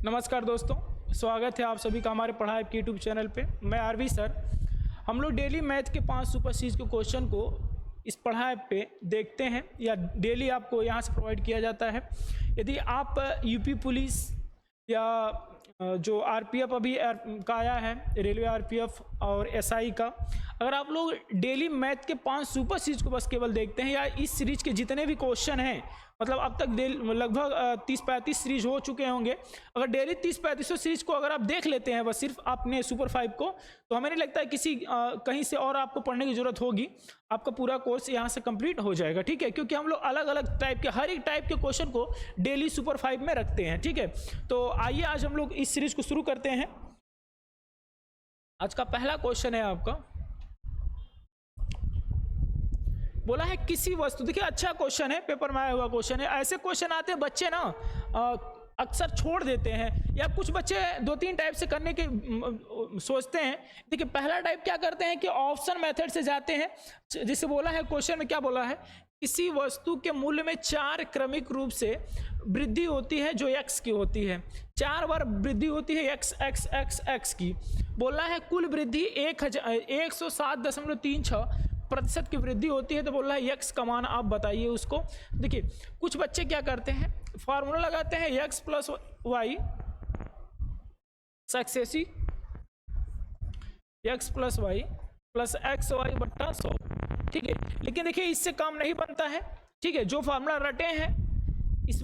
नमस्कार दोस्तों, स्वागत है आप सभी का हमारे पढ़ाई के यूट्यूब चैनल पे। मैं आरवी सर। हम लोग डेली मैथ के 5 सुपर सीरीज के क्वेश्चन को इस पढ़ाई पे देखते हैं या डेली आपको यहाँ से प्रोवाइड किया जाता है। यदि आप यूपी पुलिस या जो आरपीएफ अभी का आया है, रेलवे आरपीएफ और एसआई का, अगर आप लोग डेली मैथ के 5 सुपर सीरीज को बस केवल देखते हैं या इस सीरीज के जितने भी क्वेश्चन हैं, मतलब अब तक लगभग 30-35 सीरीज हो चुके होंगे, अगर डेली 30-35 सीरीज को अगर आप देख लेते हैं बस सिर्फ आपने सुपर 5 को, तो हमें नहीं लगता है किसी कहीं से और आपको पढ़ने की जरूरत होगी। आपका पूरा कोर्स यहाँ से कंप्लीट हो जाएगा, ठीक है, क्योंकि हम लोग अलग अलग टाइप के हर एक टाइप के क्वेश्चन को डेली सुपर 5 में रखते हैं, ठीक है। तो आइए आज हम लोग इस सीरीज को शुरू करते हैं। आज का पहला क्वेश्चन है आपका, बोला है किसी वस्तु, देखिए अच्छा क्वेश्चन है, पेपर में आया हुआ क्वेश्चन है। ऐसे क्वेश्चन आते हैं बच्चे ना अक्सर छोड़ देते हैं, या कुछ बच्चे 2-3 टाइप से करने के सोचते हैं। देखिए पहला टाइप क्या करते हैं कि ऑप्शन मेथड से जाते हैं। जिसे बोला है क्वेश्चन में, क्या बोला है, किसी वस्तु के मूल्य में 4 क्रमिक रूप से वृद्धि होती है जो x की होती है। 4 बार वृद्धि होती है x की। बोला है कुल वृद्धि 107.36% की वृद्धि होती है। तो बोल रहा है यक्स का मान आप बताइए उसको। देखिए कुछ बच्चे क्या करते हैं, फार्मूला लगाते हैं x plus y successive x plus y plus x y बट्टा 100, ठीक है। लेकिन देखिए इससे काम नहीं बनता है, ठीक है। जो फार्मूला रटे हैं इस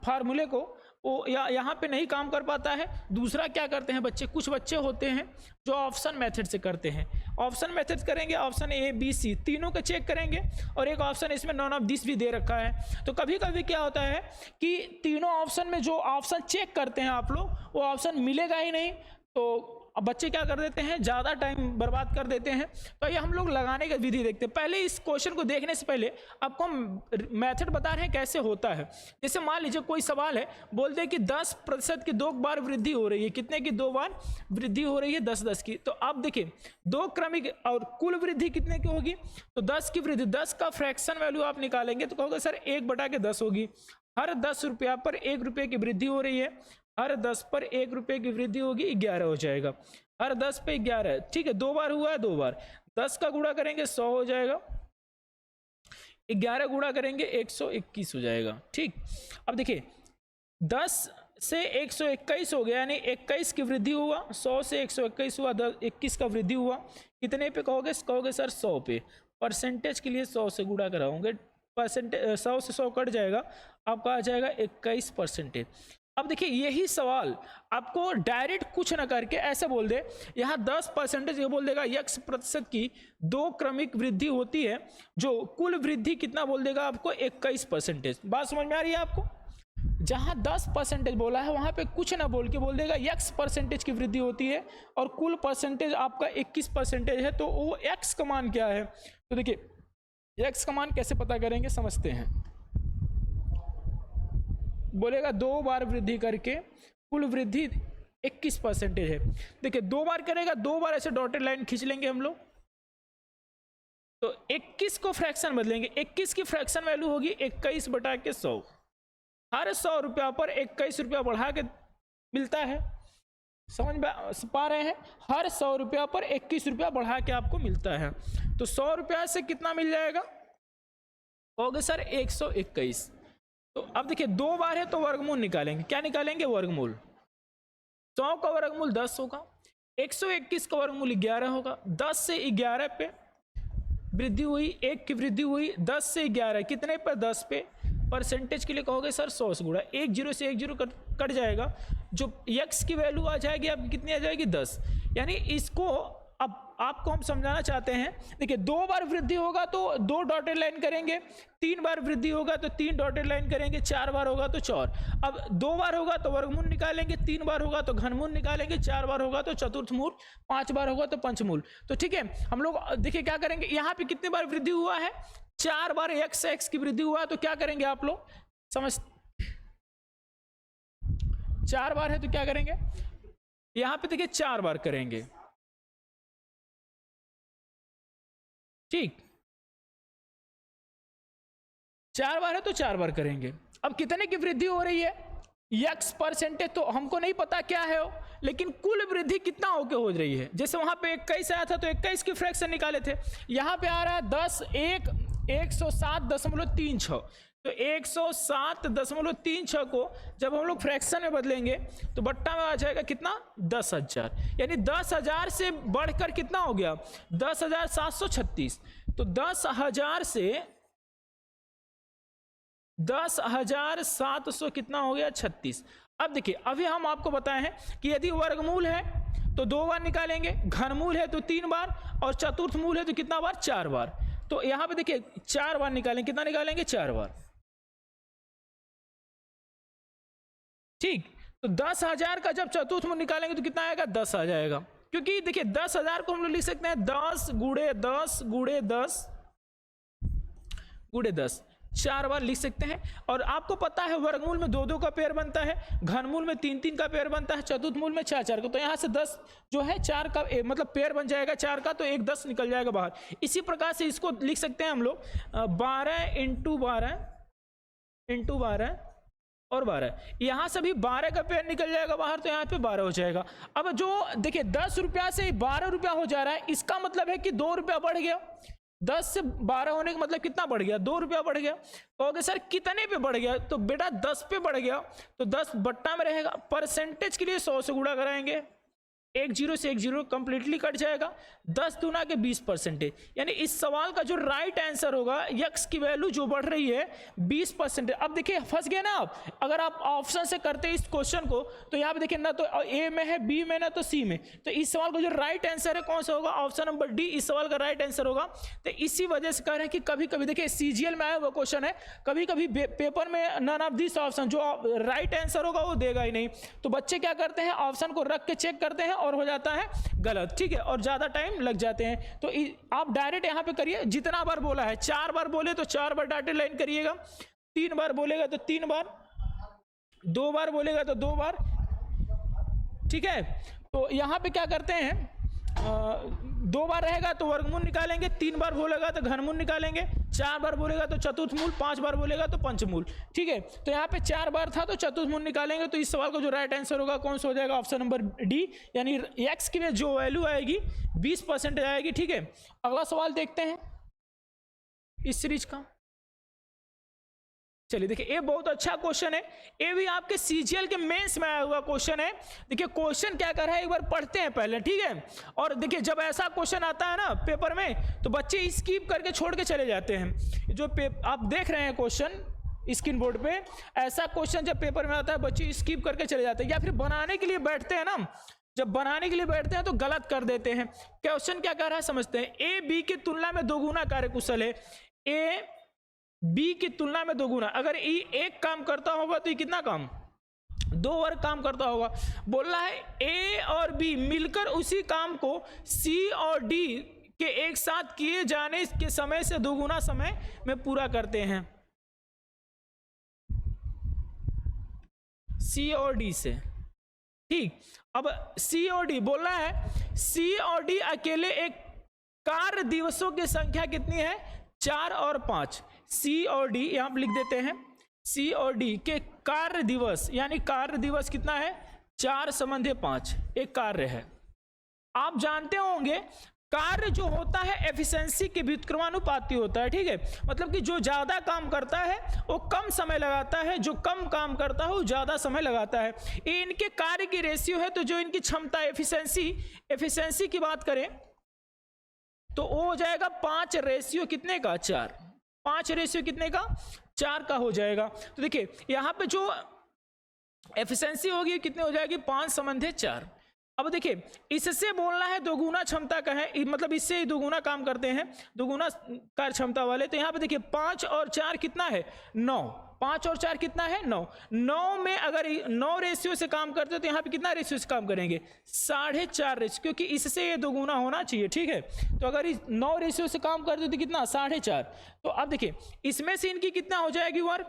फार्मूले को, वो यहाँ पे नहीं काम कर पाता है। दूसरा क्या करते हैं बच्चे, कुछ बच्चे होते हैं जो ऑप्शन मेथड से करते हैं। ऑप्शन मेथड करेंगे, ऑप्शन ए बी सी तीनों का चेक करेंगे, और एक ऑप्शन इसमें नॉन ऑफ दिस भी दे रखा है। तो कभी कभी क्या होता है कि तीनों ऑप्शन में जो ऑप्शन चेक करते हैं आप लोग, वो ऑप्शन मिलेगा ही नहीं। तो अब बच्चे क्या कर देते हैं, ज़्यादा टाइम बर्बाद कर देते हैं। तो ये हम लोग लगाने का विधि देखते हैं। पहले इस क्वेश्चन को देखने से पहले आपको हम मेथड बता रहे हैं कैसे होता है। जैसे मान लीजिए कोई सवाल है, बोलते हैं कि 10% की 2 बार वृद्धि हो रही है। कितने की 2 बार वृद्धि हो रही है? 10-10 की। तो अब देखिए 2 क्रमिक और कुल वृद्धि कितने की होगी, तो 10 की वृद्धि, 10 का फ्रैक्शन वैल्यू आप निकालेंगे तो कहोगे सर 1/10 होगी। हर 10 रुपया पर 1 रुपये की वृद्धि हो रही है। हर 10 पर 1 रुपये की वृद्धि होगी, 11 हो जाएगा। हर 10 पे 11, ठीक है। 2 बार हुआ है, 2 बार 10 का गुणा करेंगे 100 हो जाएगा, 11 गुणा करेंगे 121 हो जाएगा, ठीक। अब देखिए 10 से 121 हो गया, यानी 21 की वृद्धि हुआ। 100 से 121 हुआ, 21 का वृद्धि हुआ। कितने पे कहोगे सर 100 पे। परसेंटेज के लिए 100 से गुणा कराओगे, परसेंटेज 100 से 100 कट जाएगा, आपका आ जाएगा 21%। अब देखिए यही सवाल आपको डायरेक्ट कुछ ना करके ऐसे बोल दे, यहाँ 10% ये बोल देगा x% की 2 क्रमिक वृद्धि होती है, जो कुल वृद्धि कितना बोल देगा आपको 21%। बात समझ में आ रही है आपको? जहाँ 10% बोला है वहाँ पे कुछ ना बोल के बोल देगा x% की वृद्धि होती है, और कुल परसेंटेज आपका 21% है। तो वो x का मान क्या है, तो देखिए x का मान कैसे पता करेंगे समझते हैं। बोलेगा 2 बार वृद्धि करके कुल वृद्धि 21% है। देखिए 2 बार करेगा, 2 बार ऐसे डॉटेड लाइन खींच लेंगे हम लोग, तो 21 को फ्रैक्शन बदलेंगे। 21 की फ्रैक्शन वैल्यू होगी 21/100। हर 100 रुपया पर 21 रुपया बढ़ा के मिलता है। समझ पा रहे हैं? हर 100 रुपया पर 21 रुपया बढ़ा के आपको मिलता है। तो 100 रुपया से कितना मिल जाएगा, होगा सर 121। तो अब देखिए 2 बार है तो वर्गमूल निकालेंगे। क्या निकालेंगे? वर्गमूल। 100 का वर्गमूल 10 होगा, 121 का वर्गमूल 11 होगा। 10 से 11 पे वृद्धि हुई, 1 की वृद्धि हुई। 10 से 11 कितने पर? 10 पे। परसेंटेज के लिए कहोगे सर 100 से गुणा, 1 0 से 1 0 कट जाएगा, जो x की वैल्यू आ जाएगी आपकी कितनी आ जाएगी? 10। यानी इसको अब आपको हम समझाना चाहते हैं। देखिए 2 बार वृद्धि होगा तो 2 डॉटेड लाइन करेंगे, 3 बार वृद्धि होगा तो 3 डॉटेड लाइन करेंगे, 4 बार होगा तो 4। अब 2 बार होगा तो वर्गमूल निकालेंगे, 3 बार होगा तो घनमूल निकालेंगे, 4 बार होगा तो चतुर्थमूल, 5 बार होगा तो पंचमूल। तो ठीक है, हम लोग देखिए क्या करेंगे, यहाँ पे कितनी बार वृद्धि हुआ है? 4 बार x की वृद्धि हुआ है। तो क्या करेंगे आप लोग समझ, 4 बार है तो क्या करेंगे, यहाँ पे देखिए 4 बार करेंगे, ठीक। 4 बार है तो 4 बार करेंगे। अब कितने की वृद्धि हो रही है? यक्स परसेंटेज तो हमको नहीं पता क्या है वो, लेकिन कुल वृद्धि कितना होके हो रही है। जैसे वहां पे 21 आया था तो 21 की फ्रैक्शन निकाले थे, यहाँ पे आ रहा है 10 1 107.36। तो 107.36 को जब हम लोग फ्रैक्शन में बदलेंगे तो बट्टा में आ जाएगा कितना 10,000, यानी 10,000 से बढ़कर कितना हो गया 10,736। तो 10,700 कितना हो गया 36। अब देखिए अभी हम आपको बताए हैं कि यदि वर्गमूल है तो 2 बार निकालेंगे, घनमूल है तो 3 बार, और चतुर्थ मूल है तो कितना बार 4 बार। तो यहां पे देखिए 4 बार निकालेंगे, कितना निकालेंगे 4 बार। ठीक, तो 10,000 का जब चतुर्थ मूल निकालेंगे तो कितना आएगा 10 आ जाएगा, क्योंकि देखिए 10,000 को हम लोग लिख सकते हैं 10 गुणे 10 गुणे 10 गुणे 10, 4 बार लिख सकते हैं। और आपको पता है वर्गमूल में 2-2 का पेयर बनता है, घनमूल में 3-3 का पेयर बनता है, चतुर्थ मूल में 4-4 का। तो यहाँ से 10 जो है 4 का मतलब पेयर बन जाएगा 4 का, तो एक 10 निकल जाएगा बाहर। इसी प्रकार से इसको लिख सकते हैं हम लोग 12 × 12 और 12, यहाँ से भी 12 का पेयर निकल जाएगा बाहर, तो यहाँ पे 12 हो जाएगा। अब जो देखिए 10 रुपया से 12 रुपया हो जा रहा है, इसका मतलब है कि 2 रुपया बढ़ गया। 10 से 12 होने का मतलब कितना बढ़ गया 2 रुपया बढ़ गया। कहोगे सर कितने पे बढ़ गया, तो बेटा 10 पे बढ़ गया, तो 10 बट्टा में रहेगा। परसेंटेज के लिए 100 से गुणा कराएंगे, एक जीरो से एक जीरो कंप्लीटली कट जाएगा। 10 दूना के 20%, यानी इस सवाल का जो राइट आंसर होगा यक्स की वैल्यू जो बढ़ रही है 20%। अब देखिए फंस गए ना आप, अगर आप ऑप्शन से करते इस क्वेश्चन को तो यहाँ पे देखिए ना तो ए में है, बी में ना तो सी में, तो इस सवाल का जो राइट आंसर है कौन सा होगा, ऑप्शन नंबर डी इस सवाल का राइट आंसर होगा। तो इसी वजह से कह रहे हैं कि कभी कभी देखिए सीजीएल में आया हुआ क्वेश्चन है, कभी कभी पेपर में नन ऑफ दिस ऑप्शन जो राइट आंसर होगा वो देगा ही नहीं, तो बच्चे क्या करते हैं ऑप्शन को रख के चेक करते हैं और हो जाता है गलत, ठीक है, और ज्यादा टाइम लग जाते हैं। तो आप डायरेक्ट यहां पे करिए, जितना बार बोला है 4 बार बोले तो 4 बार डॉटेड लाइन करिएगा, 3 बार बोलेगा तो 3 बार, 2 बार बोलेगा तो 2 बार, ठीक है। तो यहां पे क्या करते हैं 2 बार रहेगा तो वर्गमूल निकालेंगे, 3 बार बोलेगा तो घनमूल निकालेंगे, 4 बार बोलेगा तो चतुर्थ मूल, 5 बार बोलेगा तो पंचमूल, ठीक है। तो यहाँ पे 4 बार था तो चतुर्थ मूल निकालेंगे, तो इस सवाल का जो राइट आंसर होगा कौन सा हो जाएगा, ऑप्शन नंबर डी, यानी एक्स की जो वैल्यू आएगी 20% आएगी, ठीक है। अगला सवाल देखते हैं इस सीरीज का। चलिए देखिए ये बहुत अच्छा क्वेश्चन है, ये भी आपके सीजीएल के मेंस में आया हुआ क्वेश्चन है। देखिए क्वेश्चन क्या कर रहा है एक बार पढ़ते हैं पहले, ठीक है। और देखिए जब ऐसा क्वेश्चन आता है ना पेपर में तो बच्चे स्किप करके छोड़ के चले जाते हैं। जो आप देख रहे हैं क्वेश्चन स्क्रीन बोर्ड पे, ऐसा क्वेश्चन जब पेपर में आता है बच्चे स्किप करके चले जाते हैं, या फिर बनाने के लिए बैठते हैं ना, जब बनाने के लिए बैठते हैं तो गलत कर देते हैं। क्वेश्चन क्या कर रहा है समझते हैं, ए बी की तुलना में दोगुना कार्यकुशल है, ए बी की तुलना में दोगुना, अगर ई एक काम करता होगा तो ये कितना काम 2 वर्ग काम करता होगा। बोल रहा है ए और बी मिलकर उसी काम को सी और डी के एक साथ किए जाने के समय से दोगुना समय में पूरा करते हैं, सी और डी से, ठीक। अब सी और डी बोल रहा है सी और डी अकेले एक कार्य दिवसों की संख्या कितनी है 4 और 5। सी और डी यहां पर लिख देते हैं, सी और डी के कार्य दिवस, यानी कार्य दिवस कितना है 4 = 5 एक कार्य है। आप जानते होंगे कार्य जो होता है एफिशिएंसी के व्युत्क्रमानुपाती होता है, ठीक है। मतलब कि जो ज्यादा काम करता है वो कम समय लगाता है, जो कम काम करता है वो ज्यादा समय लगाता है। ये इनके कार्य की रेशियो है, तो जो इनकी क्षमता एफिशिएंसी की बात करें तो वो हो जाएगा 5 रेशियो कितने का 4, 5 रेशियो कितने का 4 का हो जाएगा। तो देखिए यहां पे जो एफिशिएंसी होगी कितने हो जाएगी 5 = 4। अब देखिए इससे बोलना है दोगुना क्षमता का है, मतलब इससे दोगुना काम करते हैं, दोगुना कार्य क्षमता वाले। तो यहाँ पे देखिए 5 और 4 कितना है 9, 5 और 4 कितना है 9, 9 में अगर 9 रेशियो से काम करते हैं तो यहाँ पे कितना रेशियो से काम करेंगे 4.5 रेशियो, क्योंकि इससे ये दोगुना होना चाहिए, ठीक है। तो अगर 9 रेशियो से काम करते तो कितना 4.5। तो अब देखिए इसमें से इनकी कितना हो जाएगी वर्ग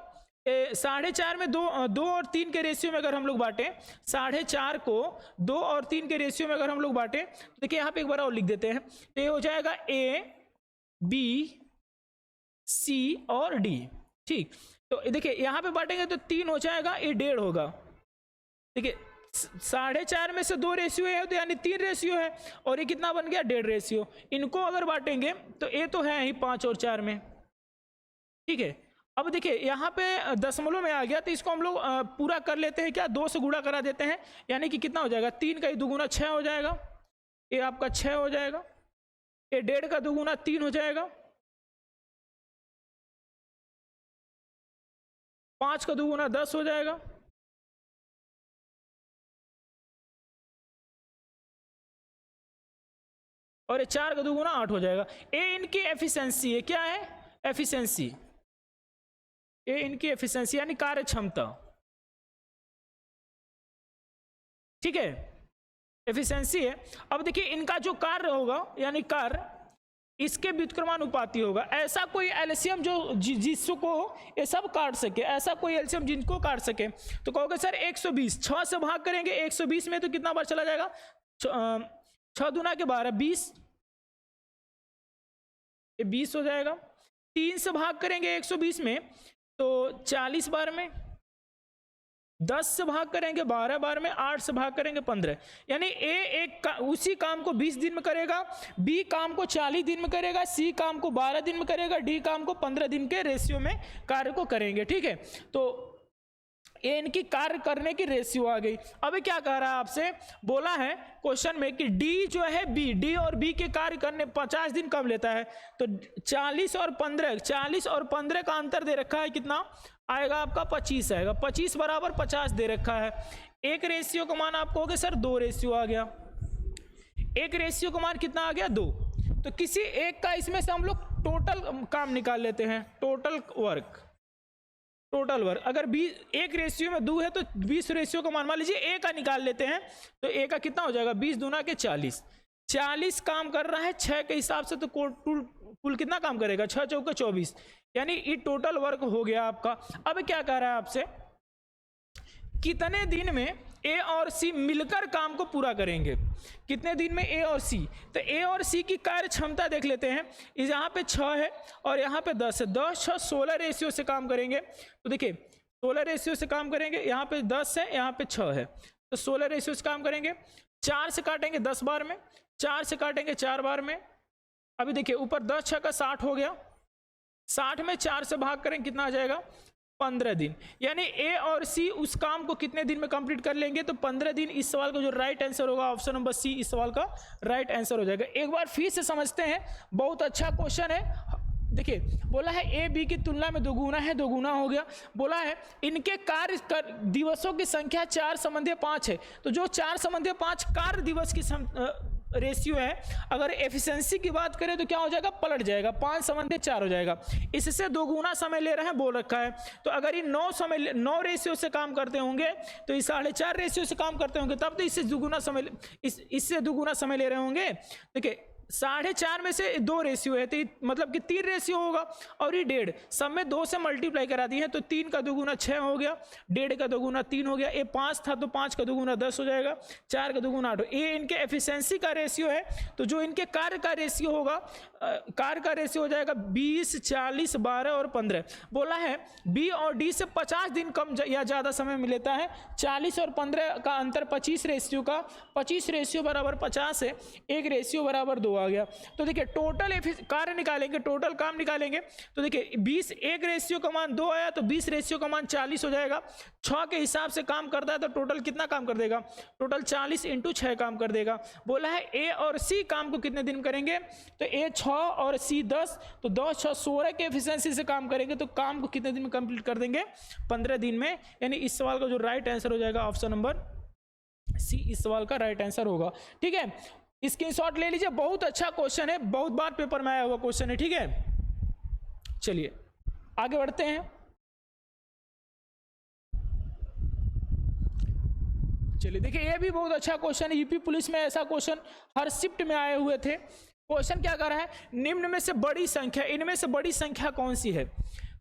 4.5 में 2 और 3 के रेशियो में अगर हम लोग बांटें, 4.5 को 2 और 3 के रेशियो में अगर हम लोग बांटें, तो देखिए यहाँ पे एक बार और लिख देते हैं, तो ये हो जाएगा ए बी सी और डी, ठीक। तो देखिए यहाँ पे बांटेंगे तो 3 हो जाएगा, ये 1.5 होगा, देखिए 4.5 में से 2 रेशियो है तो यानी 3 रेशियो है, और ये कितना बन गया 1.5 रेशियो। इनको अगर बांटेंगे तो ए तो है ही 5 और 4 में, ठीक है। अब देखिए यहाँ पे दशमलव में आ गया तो इसको हम लोग पूरा कर लेते हैं, क्या 2 से गुणा करा देते हैं, यानी कि कितना हो जाएगा 3 का 2 6 हो जाएगा, ये आपका 6 हो जाएगा, ये 1.5 का 2 3 हो जाएगा, 5 का 2 10 हो जाएगा, और ये 4 का 2 8 हो जाएगा। ए इनकी एफिशिएंसी है, क्या है एफिशिएंसी, ए इनकी एफिशिएंसी यानी कार्य क्षमता, ठीक है, एफिशिएंसी है। अब देखिए इनका जो कार्य होगा यानी कार्य इसके व्युत्क्रमानुपाती होगा। ऐसा कोई एलसीएम जो जिसको ये सब काट सके, ऐसा कोई एलसीएम जिनको काट सके, तो कहोगे सर 120, 6 से भाग करेंगे 120 में तो कितना बार चला जाएगा, 6 दूना के 12 20, ये 20 हो जाएगा। 3 से भाग करेंगे 120 में तो 40 बार में, 10 से भाग करेंगे 12 बार में, 8 से भाग करेंगे 15, यानी ए उसी काम को 20 दिन में करेगा, बी काम को 40 दिन में करेगा, सी काम को 12 दिन में करेगा, डी काम को 15 दिन के रेशियो में कार्य को करेंगे, ठीक है। तो ये इनकी कार्य करने की रेशियो आ गई। अभी क्या कह रहा है आपसे, बोला है क्वेश्चन में कि डी जो है डी और बी के कार्य करने 50 दिन कम लेता है, तो 40 और 15 का अंतर दे रखा है, कितना आएगा आपका 25 आएगा, 25 बराबर 50 दे रखा है। एक रेशियो का मान आप कहोगे सर 2 रेशियो आ गया, एक रेशियो का मान कितना आ गया 2, तो किसी एक का इसमें से हम लोग टोटल काम निकाल लेते हैं, टोटल वर्क, अगर 1 रेशियो में 2 है तो 20 रेशियो का मान मान लीजिए ए का निकाल लेते हैं, तो ए का कितना हो जाएगा 20 दूना के 40 काम कर रहा है 6 के हिसाब से, तो कुल कितना काम करेगा 6 चौके 24, यानी ये टोटल वर्क हो गया आपका। अब क्या कह रहा है आपसे, कितने दिन में ए और सी मिलकर काम को पूरा करेंगे, कितने दिन में ए और सी, तो ए और सी की कार्य क्षमता देख लेते हैं। यहाँ पे 6 है और यहाँ पे 10 है, 10 6 16 रेशियो से काम करेंगे, तो देखिए 16 रेशियो से काम करेंगे, यहाँ पे 10 है यहाँ पे 6 है, तो 16 रेशियो से काम करेंगे। 4 से काटेंगे 10 बार में, 4 से काटेंगे 4 बार में, अभी देखिए ऊपर 10 6 का 60 हो गया, 60 में 4 से भाग करेंगे कितना आ जाएगा 15 दिन, यानी ए और सी उस काम को कितने दिन में कंप्लीट कर लेंगे, तो 15 दिन। इस सवाल का जो राइट आंसर होगा ऑप्शन नंबर सी इस सवाल का राइट आंसर हो जाएगा। एक बार फिर से समझते हैं, बहुत अच्छा क्वेश्चन है। देखिए बोला है ए बी की तुलना में 2 गुना है, 2 गुना हो गया। बोला है इनके कार्य दिवसों की संख्या 4 संबंधी 5 है, तो जो 4 संबंधी 5 कार्य दिवस की रेशियो है, अगर एफिशिएंसी की बात करें तो क्या हो जाएगा पलट जाएगा, 5 संबंधी 4 हो जाएगा। इससे 2 गुना समय ले रहे हैं बोल रखा है, तो अगर ये 9 रेशियो से काम करते होंगे तो ये 4.5 रेशियो से काम करते होंगे, तब तो इससे 2 गुना समय इससे 2 गुना समय ले रहे होंगे। देखिए 4.5 में से 2 रेशियो है, तो मतलब कि 3 रेशियो होगा, और ये 1.5 सब में 2 से मल्टीप्लाई करा दी है, तो 3 का 2 गुना 6 हो गया, 1.5 का 2 गुना 3 हो गया, ये 5 था तो 5 का 2 गुना 10 हो जाएगा, 4 का 2 गुना 8। ये इनके एफिशिएंसी का रेशियो है, तो जो इनके कार्य का रेशियो होगा, कार्य का रेशियो हो जाएगा 20 40 12 और 15। बोला है बी और डी से 50 दिन कम या ज़्यादा समय में लेता है, 40 और 15 का अंतर 25 रेशियो का, 25 रेशियो बराबर 50 है, 1 रेशियो बराबर 2 आ गया। तो देखिए टोटल कार्य निकालेंगे, टोटल काम निकालेंगे, तो देखिए 20 1 रेशियो का मान 2 आया, तो 20 रेशियो का मान 40 हो जाएगा। 6 के हिसाब से काम करता है तो टोटल कितना काम कर देगा, टोटल 40 × 6 काम कर देगा। बोला है ए और सी काम को कितने दिन करेंगे, तो ए 6 और सी 10, तो 10 6 16 के एफिशिएंसी से काम करेंगे, तो काम को कितने दिन में कंप्लीट कर देंगे 15 दिन में, यानी इस सवाल का जो राइट आंसर हो जाएगा ऑप्शन नंबर सी इस सवाल का राइट आंसर होगा। ठीक है, स्क्रीनशॉट ले लीजिए, बहुत अच्छा क्वेश्चन है, बहुत बार पेपर में आया हुआ क्वेश्चन है। ठीक है, चलिए आगे बढ़ते हैं। चलिए देखिए ये भी बहुत अच्छा क्वेश्चन है, यूपी पुलिस में ऐसा क्वेश्चन हर शिफ्ट में आए हुए थे। क्वेश्चन क्या कर रहा है, निम्न में से बड़ी संख्या, इनमें से बड़ी संख्या कौन सी है।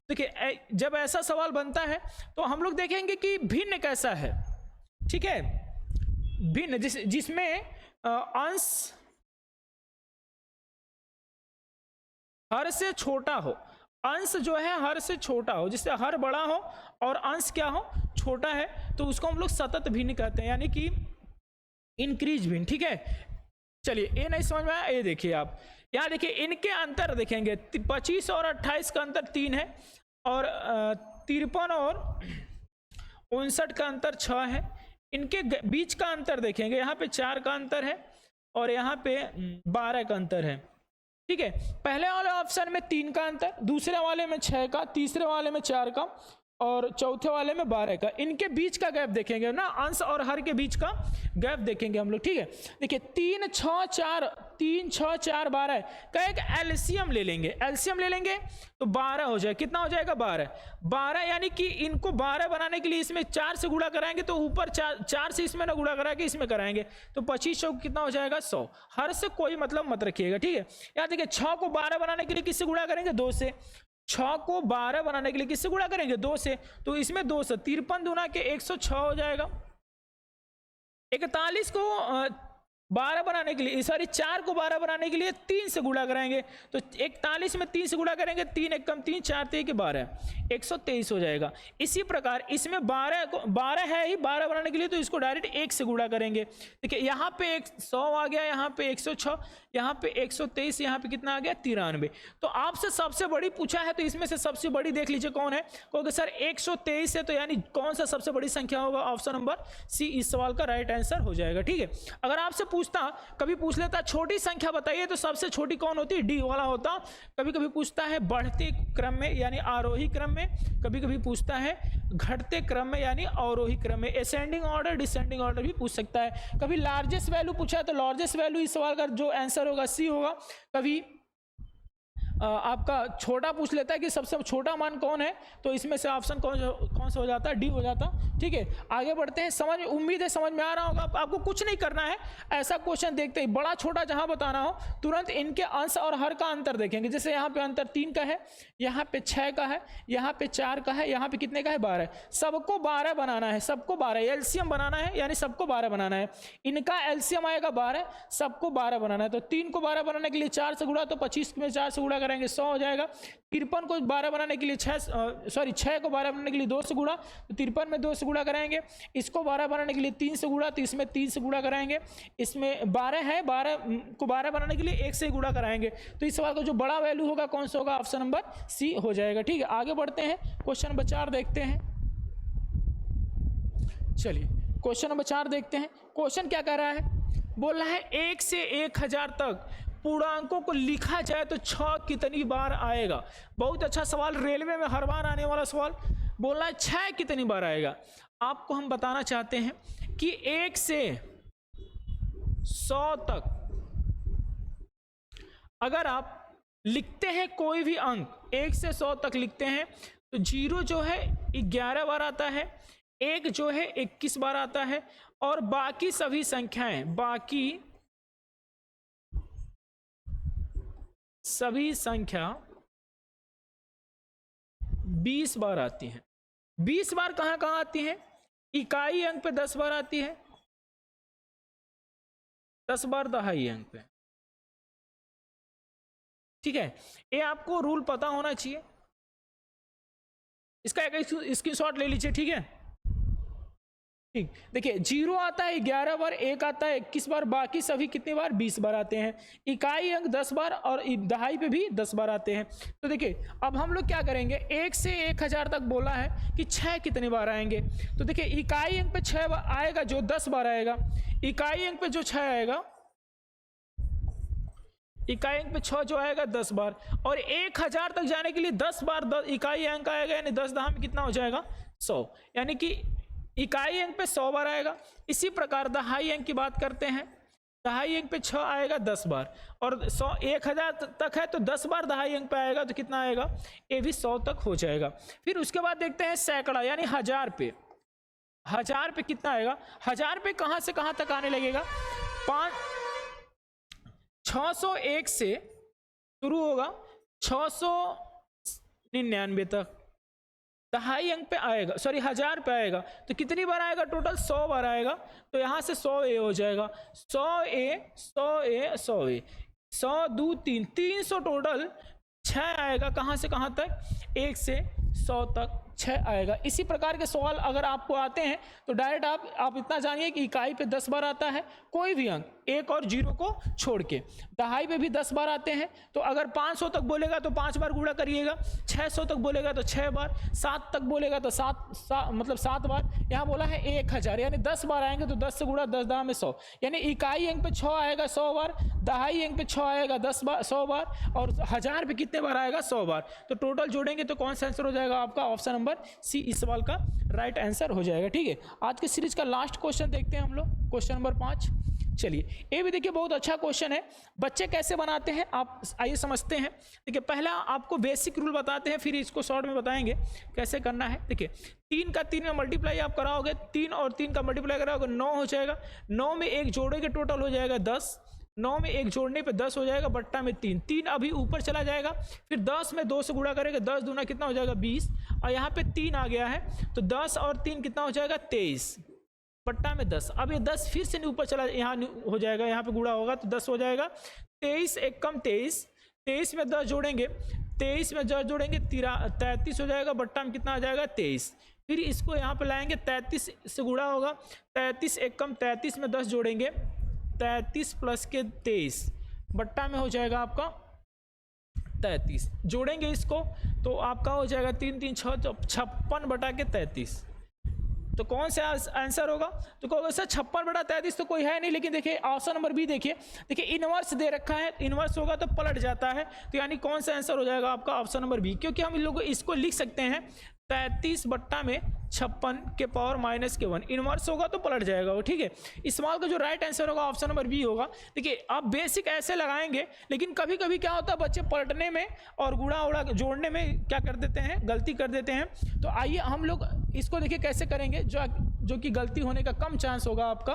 देखिए जब ऐसा सवाल बनता है तो हम लोग देखेंगे कि भिन्न कैसा है। ठीक है, भिन्न जिसमें अंश हर से छोटा हो, अंश जो है हर से छोटा हो, जिससे हर बड़ा हो और अंश क्या हो छोटा है तो उसको हम लोग सतत भिन्न कहते हैं, यानी कि इंक्रीज भिन्न। ठीक है, चलिए ये नहीं समझ में आया, ये देखिए आप यहाँ देखिए इनके अंतर देखेंगे, 25 और 28 का अंतर 3 है, और 53 और 59 का अंतर 6 है। इनके बीच का अंतर देखेंगे, यहाँ पे 4 का अंतर है और यहाँ पे 12 का अंतर है। ठीक है, पहले वाले ऑप्शन में 3 का अंतर, दूसरे वाले में 6 का, तीसरे वाले में 4 का और चौथे वाले में 12 का। इनके बीच का गैप देखेंगे ना, अंश और हर के बीच का गैप देखेंगे हम लोग। ठीक है, देखिए 3 6 4 3 6 4 12 का एक एलसीएम ले लेंगे, एलसीएम ले लेंगे तो 12 हो जाएगा। कितना हो जाएगा? 12 यानी कि इनको 12 बनाने के लिए इसमें 4 से गुणा कराएंगे तो ऊपर 4 से इसमें ना गुणा करा के इसमें कराएंगे तो 25 चौक कितना हो जाएगा? 100। हर से कोई मतलब मत रखिएगा। ठीक है, यहाँ देखिए 6 को 12 बनाने के लिए किससे गुणा करेंगे? 2 से। 6 को 12 बनाने के लिए किससे गुणा करेंगे? 2 से। तो इसमें 2 से 53 दूना के 106 हो जाएगा। 41 को 12 बनाने के लिए, सॉरी 4 को 12 बनाने के लिए 3 से गुणा कराएंगे तो 41 में 3 से गुणा करेंगे, 3 एक कम 3, 4 3 के 12, 123 हो जाएगा। इसी प्रकार इसमें 12 है ही 12 बनाने के लिए तो इसको डायरेक्ट 1 से गुणा करेंगे। देखिए यहाँ पे 100 आ गया, यहाँ पे 106, यहाँ पे 123, यहाँ पे कितना आ गया? 93। तो आपसे सबसे बड़ी पूछा है तो इसमें से सबसे बड़ी देख लीजिए कौन है। कहोगे सर 123 है तो यानी कौन सा सबसे बड़ी संख्या होगा? ऑप्शन नंबर सी इस सवाल का राइट आंसर हो जाएगा। ठीक है, अगर आपसे पूछता, कभी पूछ लेता छोटी संख्या बताइए तो सबसे छोटी कौन होती है? डी वाला होता। कभी कभी पूछता है बढ़ते क्रम में यानी आरोही क्रम में, कभी कभी पूछता है घटते क्रम में यानी अवरोही क्रम में, असेंडिंग ऑर्डर डिसेंडिंग ऑर्डर भी पूछ सकता है। कभी लार्जेस्ट वैल्यू पूछा है तो लार्जेस्ट वैल्यू इस सवाल का जो आंसर होगा सी होगा। कभी आपका छोटा पूछ लेता है कि सबसे छोटा मान कौन है तो इसमें से ऑप्शन कौन सा हो जाता है? डी हो जाता। ठीक है, आगे बढ़ते हैं। समझ, उम्मीद है समझ में आ रहा होगा। आपको कुछ नहीं करना है, ऐसा क्वेश्चन देखते ही बड़ा छोटा जहां बताना हो तुरंत इनके अंश और हर का अंतर देखेंगे। जैसे यहाँ पे अंतर 3 का है, यहाँ पे 6 का है, यहाँ पे 4 का है, यहाँ पे कितने का है? 12। सबको 12 बनाना है, सबको 12 एलसीएम बनाना है, यानी सबको 12 बनाना है। इनका एलसीएम आएगा 12, सबको 12 बनाना है। तो 3 को 12 बनाने के लिए 4 से गुणा, तो 25 में 4 से गुणा करेंगे 100 हो जाएगा। 53 को 12 बनाने के लिए 6 को 12 बनाने के लिए 2 से गुणा, तो 53 में 2 से गुणा कराएंगे। इसको 12 बनाने के लिए 3 से गुणा, तो इसमें 3 से गुणा कराएंगे। इसमें 12 है, 12 को 12 बनाने के लिए 1 से गुणा कराएंगे। तो इस सवाल का जो बड़ा वैल्यू होगा कौन सा होगा? ऑप्शन नंबर सी हो जाएगा। ठीक है, आगे बढ़ते हैं, क्वेश्चन नंबर 4 देखते हैं। चलिए क्वेश्चन नंबर 4 देखते हैं। क्वेश्चन क्या कह रहा है? बोल रहा है 1 से 1000 तक पूर्णांकों को लिखा जाए तो 6 कितनी बार आएगा? बहुत अच्छा सवाल, रेलवे में हर बार आने वाला सवाल। बोल रहा है 6 कितनी बार आएगा। आपको हम बताना चाहते हैं कि 1 से 100 तक अगर आप लिखते हैं कोई भी अंक 1 से 100 तक लिखते हैं तो 0 जो है 11 बार आता है, 1 जो है 21 बार आता है और बाकी सभी संख्याएं, बाकी सभी संख्या 20 बार आती हैं। 20 बार कहां कहां आती हैं? इकाई अंक पे 10 बार आती है, 10 बार दहाई अंक पे। ठीक है, ये आपको रूल पता होना चाहिए। इसका एक स्क्रीनशॉट ले लीजिए। ठीक है, ठीक, देखिए 0 आता है 11 बार, 1 आता है 21 बार, बाकी सभी कितनी बार? 20 बार आते हैं। इकाई अंक 10 बार और दहाई पे भी 10 बार आते हैं। तो देखिए अब हम लोग क्या करेंगे, 1 से 1000 तक बोला है कि 6 कितनी बार आएंगे। तो देखिए इकाई अंक पे 6 आएगा जो 10 बार आएगा, इकाई अंक पे जो 6 आएगा, इकाई अंक पे 6 जो आएगा 10 बार, और 1000 तक जाने के लिए 10 बार इकाई अंक आएगा, यानी 10 दहा में कितना हो जाएगा? 100, यानी कि इकाई अंक पे 100 बार आएगा। इसी प्रकार दहाई अंक की बात करते हैं, दहाई अंक पे 6 आएगा 10 बार, और 1000 तक है तो 10 बार दहाई अंक पे आएगा तो कितना आएगा? ये भी 100 तक हो जाएगा। फिर उसके बाद देखते हैं सैकड़ा यानी 1000 पे। 1000 पे कितना आएगा? 1000 पे कहां से कहां तक आने लगेगा? 601 से शुरू होगा 699 तक दहाई अंक पे आएगा, सॉरी 1000 पे आएगा तो कितनी बार आएगा? टोटल 100 बार आएगा। तो यहां से 100A हो जाएगा, 100A 100A 100A, 100 2 3 300, टोटल 6 आएगा। कहां से कहां तक? 1 से 100 तक 6 आएगा। इसी प्रकार के सवाल अगर आपको आते हैं तो डायरेक्ट आप इतना जानिए कि इकाई पे 10 बार आता है, कोई भी अंक 1 और 0 को छोड़ के। दहाई पे भी 10 बार आते हैं, तो अगर 500 तक बोलेगा तो 5 बार गुणा करिएगा, 600 तक बोलेगा तो 6 बार, 7 तक बोलेगा तो 7 बार। यहाँ बोला है 1000, यानी 10 बार आएंगे तो 10 से गुणा 10 दाम में 100, यानी इकाई अंक पे 6 आएगा 100 बार, दहाई अंक पे 6 आएगा 100 बार, और 1000 पे कितने बार आएगा 100 बार। तो टोटल जोड़ेंगे तो कौन सा आंसर हो जाएगा आपका? ऑप्शन नंबर सी इस सवाल का राइट आंसर हो जाएगा। ठीक है, आज के सीरीज का लास्ट क्वेश्चन देखते हैं हम लोग, क्वेश्चन नंबर 5। चलिए, ये भी देखिए बहुत अच्छा क्वेश्चन है। बच्चे कैसे बनाते हैं आप आइए समझते हैं। देखिए, पहला आपको बेसिक रूल बताते हैं, फिर इसको शॉर्ट में बताएंगे कैसे करना है। देखिए, 3 का 3 में मल्टीप्लाई आप कराओगे, 3 और 3 का मल्टीप्लाई कराओगे 9 हो जाएगा, 9 में 1 जोड़ोगे टोटल हो जाएगा 10, 9 में 1 जोड़ने पे 10 हो जाएगा, बट्टा में 3, 3 अभी ऊपर चला जाएगा, फिर 10 में 2 से गुणा करेंगे, 10 दूना कितना हो जाएगा 20, और यहाँ पे 3 आ गया है तो 10 और 3 कितना हो जाएगा 23, बट्टा में 10। अब ये 10 फिर से ऊपर चला, यहाँ हो जाएगा, यहाँ पे गुणा होगा तो 10 हो जाएगा, 23 एक कम 23, 23 में 10 जोड़ेंगे, 23 में 10 जोड़ेंगे 33 हो जाएगा, बट्टा में कितना आ जाएगा 23। फिर इसको यहाँ पे लाएंगे, 33 से गुणा होगा, 33 एक कम 33 में 10 जोड़ेंगे, 33 प्लस के 23, बट्टा में हो जाएगा आपका 33। जोड़ेंगे इसको तो आपका हो जाएगा 3 3 6 56 बटा के 33। तो कौन सा आंसर होगा? तो कहोगे सर 56/33 तो कोई है नहीं, लेकिन देखिए ऑप्शन नंबर बी देखिए इनवर्स दे रखा है, इनवर्स होगा तो पलट जाता है, तो यानी कौन सा आंसर हो जाएगा आपका? ऑप्शन नंबर बी, क्योंकि हम इन लोगों इसको लिख सकते हैं 33 बट्टा में 56 के पावर -1, इनवर्स होगा तो पलट जाएगा वो। ठीक है, इस सवाल का जो राइट आंसर होगा ऑप्शन नंबर बी होगा। देखिए, आप बेसिक ऐसे लगाएंगे, लेकिन कभी कभी क्या होता है बच्चे पलटने में और गुणा उड़ा जोड़ने में क्या कर देते हैं, गलती कर देते हैं। तो आइए हम लोग इसको देखिए कैसे करेंगे जो कि गलती होने का कम चांस होगा आपका।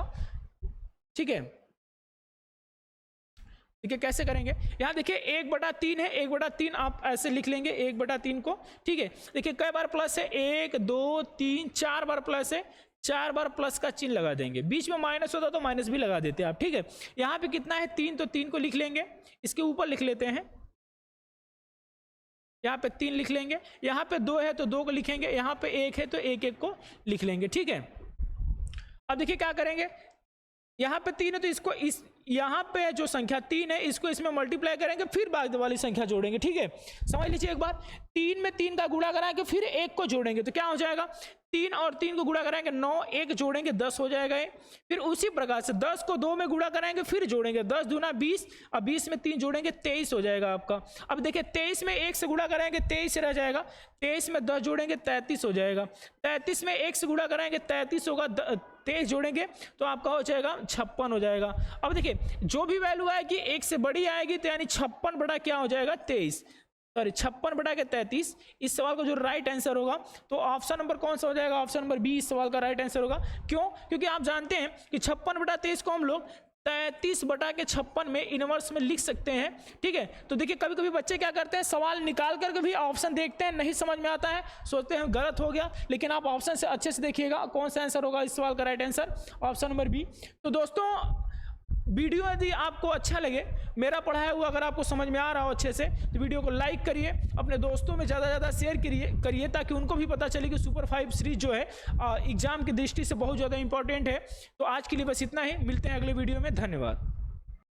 ठीक है, देखिए कैसे करेंगे। यहाँ देखिए 1/3 है, 1/3 आप ऐसे लिख लेंगे 1/3 को। ठीक है, देखिए कई बार प्लस है, 1 2 3 4 बार प्लस है, 4 बार प्लस का चिन्ह लगा देंगे, बीच में माइनस होता तो माइनस भी लगा देते आप। ठीक है, यहाँ पे कितना है 3, तो 3 को लिख लेंगे, इसके ऊपर लिख लेते हैं, यहाँ पे 3 लिख लेंगे, यहाँ पे 2 है तो 2 को लिखेंगे, यहाँ पे 1 है तो 1 को लिख लेंगे। ठीक है, अब देखिए क्या करेंगे, यहाँ पे 3 है तो इसको यहाँ पे जो संख्या 3 है इसको इसमें मल्टीप्लाई करेंगे, फिर बाद वाली संख्या जोड़ेंगे। ठीक है, समझ लीजिए एक बार, 3 में 3 का गुणा कराएंगे, फिर 1 को जोड़ेंगे तो क्या हो जाएगा, 3 और 3 को गुणा कराएंगे 9, 1 जोड़ेंगे 10 हो जाएगा ये। फिर उसी प्रकार से 10 को 2 में गुणा कराएंगे, फिर जोड़ेंगे, 10 दूना 20, और 20 में 3 जोड़ेंगे 23 हो जाएगा आपका। अब देखिए 23 में 1 से गुणा कराएंगे 23 रह जाएगा, 23 में 10 जोड़ेंगे 33 हो जाएगा, 33 में 1 से गुणा कराएंगे 33 होगा, 23 जोड़ेंगे तो आपका हो जाएगा 56 हो जाएगा। अब देखिए जो भी वैल्यू आएगी 1 से बड़ी आएगी, तो यानी 56 बटा क्या हो जाएगा 23, सॉरी 56 बटा के 33। इस सवाल का जो राइट आंसर होगा तो ऑप्शन नंबर कौन सा हो जाएगा? ऑप्शन नंबर बी इस सवाल का राइट आंसर होगा। क्यों? क्योंकि आप जानते हैं कि 56 बटा 23 को हम लोग 33 बटा के 56 में इनवर्स में लिख सकते हैं। ठीक है, तो देखिए कभी कभी बच्चे क्या करते हैं, सवाल निकाल करके भी ऑप्शन देखते हैं, नहीं समझ में आता है, सोचते हैं गलत हो गया, लेकिन आप ऑप्शन से अच्छे से देखिएगा कौन सा आंसर होगा इस सवाल का right answer, option number B. तो दोस्तों वीडियो यदि आपको अच्छा लगे, मेरा पढ़ाया हुआ अगर आपको समझ में आ रहा हो अच्छे से, तो वीडियो को लाइक करिए, अपने दोस्तों में ज़्यादा ज़्यादा शेयर करिए ताकि उनको भी पता चले कि सुपर 5 सीरीज जो है एग्जाम की दृष्टि से बहुत ज़्यादा इंपॉर्टेंट है। तो आज के लिए बस इतना ही, मिलते हैं अगले वीडियो में, धन्यवाद।